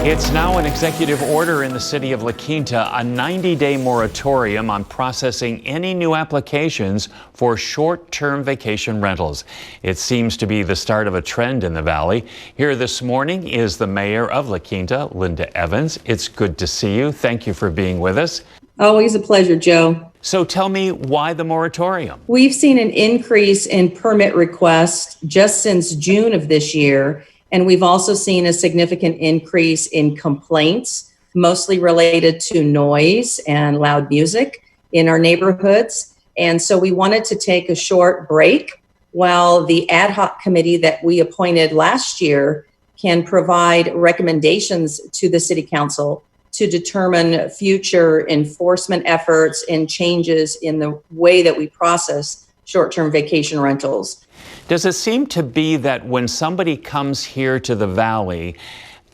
It's now an executive order in the city of La Quinta, a 90-day moratorium on processing any new applications for short-term vacation rentals. It seems to be the start of a trend in the valley. Here this morning is the mayor of La Quinta, Linda Evans. It's good to see you. Thank you for being with us. Always a pleasure, Joe. So tell me, why the moratorium? We've seen an increase in permit requests just since June of this year. And we've also seen a significant increase in complaints, mostly related to noise and loud music in our neighborhoods. And so we wanted to take a short break while the ad hoc committee that we appointed last year can provide recommendations to the city council to determine future enforcement efforts and changes in the way that we process short-term vacation rentals. Does it seem to be that when somebody comes here to the valley,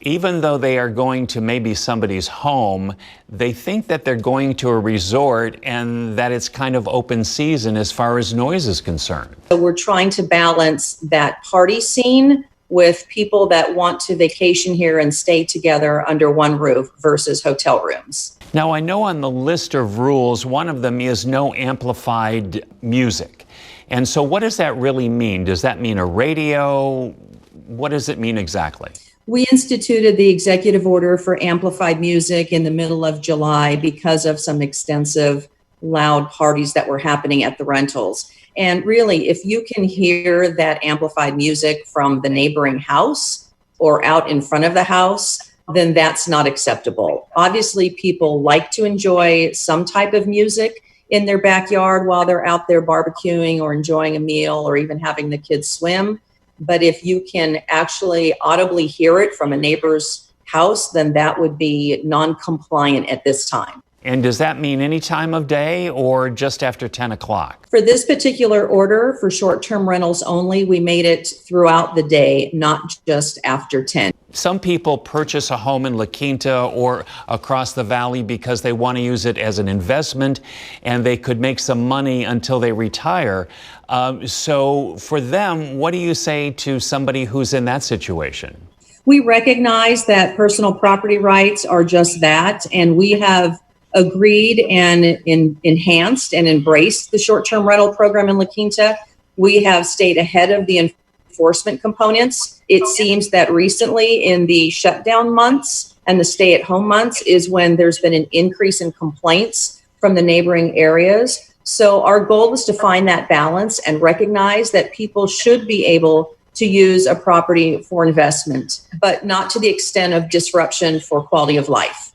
even though they are going to maybe somebody's home, they think that they're going to a resort and that it's kind of open season as far as noise is concerned? So we're trying to balance that party scene with people that want to vacation here and stay together under one roof versus hotel rooms. Now, I know on the list of rules, one of them is no amplified music. And so what does that really mean? Does that mean a radio? What does it mean exactly? We instituted the executive order for amplified music in the middle of July because of some extensive loud parties that were happening at the rentals. And really, if you can hear that amplified music from the neighboring house or out in front of the house, then that's not acceptable. Obviously, people like to enjoy some type of music in their backyard while they're out there barbecuing or enjoying a meal or even having the kids swim. But if you can actually audibly hear it from a neighbor's house, then that would be non-compliant at this time. And does that mean any time of day or just after 10 o'clock? For this particular order for short-term rentals only, we made it throughout the day, not just after 10. Some people purchase a home in La Quinta or across the valley because they want to use it as an investment and they could make some money until they retire. So for them, what do you say to somebody who's in that situation? We recognize that personal property rights are just that, and we have agreed and enhanced and embraced the short-term rental program in La Quinta. We have stayed ahead of the enforcement components. It seems that recently in the shutdown months and the stay-at-home months is when there's been an increase in complaints from the neighboring areas. So our goal is to find that balance and recognize that people should be able to use a property for investment, but not to the extent of disruption for quality of life.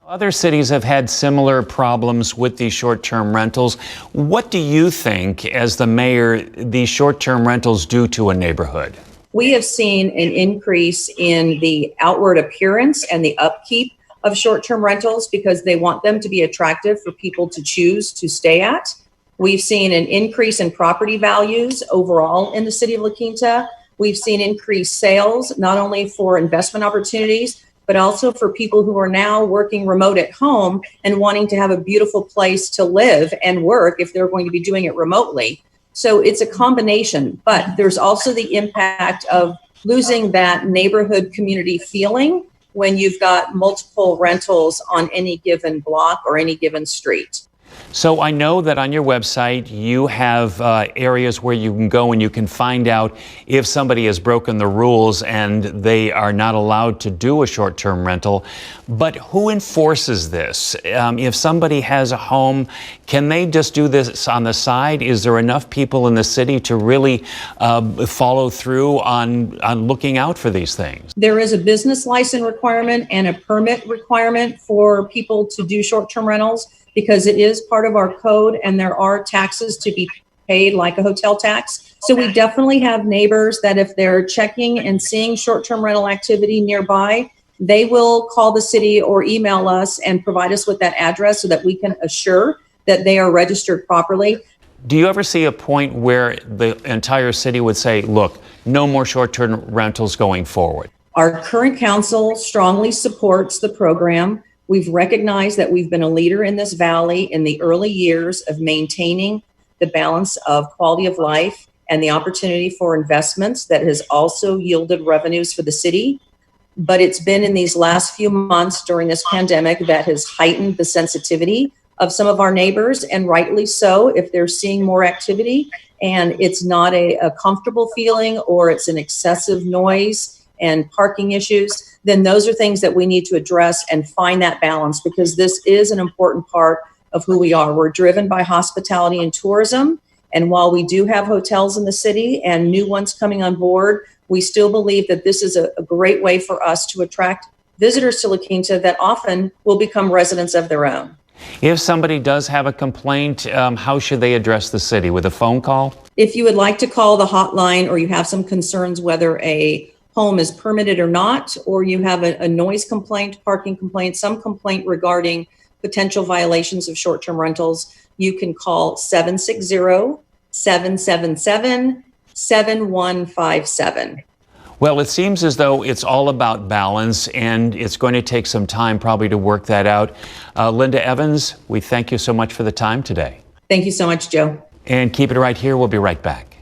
Other cities have had similar problems with these short-term rentals. What do you think, as the mayor, these short-term rentals do to a neighborhood? We have seen an increase in the outward appearance and the upkeep of short-term rentals because they want them to be attractive for people to choose to stay at. We've seen an increase in property values overall in the city of La Quinta. We've seen increased sales, not only for investment opportunities, but also for people who are now working remote at home and wanting to have a beautiful place to live and work if they're going to be doing it remotely. So it's a combination, but there's also the impact of losing that neighborhood community feeling when you've got multiple rentals on any given block or any given street. So I know that on your website you have areas where you can go and you can find out if somebody has broken the rules and they are not allowed to do a short-term rental. But who enforces this? If somebody has a home, can they just do this on the side? Is there enough people in the city to really follow through on looking out for these things? There is a business license requirement and a permit requirement for people to do short-term rentals, because it is part of our code and there are taxes to be paid like a hotel tax. So we definitely have neighbors that if they're checking and seeing short-term rental activity nearby, they will call the city or email us and provide us with that address so that we can assure that they are registered properly. Do you ever see a point where the entire city would say, look, no more short-term rentals going forward? Our current council strongly supports the program. We've recognized that we've been a leader in this valley in the early years of maintaining the balance of quality of life and the opportunity for investments that has also yielded revenues for the city. But it's been in these last few months during this pandemic that has heightened the sensitivity of some of our neighbors, and rightly so. If they're seeing more activity and it's not a comfortable feeling, or it's an excessive noise and parking issues, then those are things that we need to address and find that balance, because this is an important part of who we are. We're driven by hospitality and tourism. And while we do have hotels in the city and new ones coming on board, we still believe that this is a great way for us to attract visitors to La Quinta that often will become residents of their own. If somebody does have a complaint, how should they address the city? With a phone call? If you would like to call the hotline, or you have some concerns whether a home is permitted or not, or you have a noise complaint, parking complaint, some complaint regarding potential violations of short-term rentals, you can call 760-777-7157. Well, it seems as though it's all about balance, and it's going to take some time probably to work that out. Linda Evans, we thank you so much for the time today. Thank you so much, Joe. And keep it right here. We'll be right back.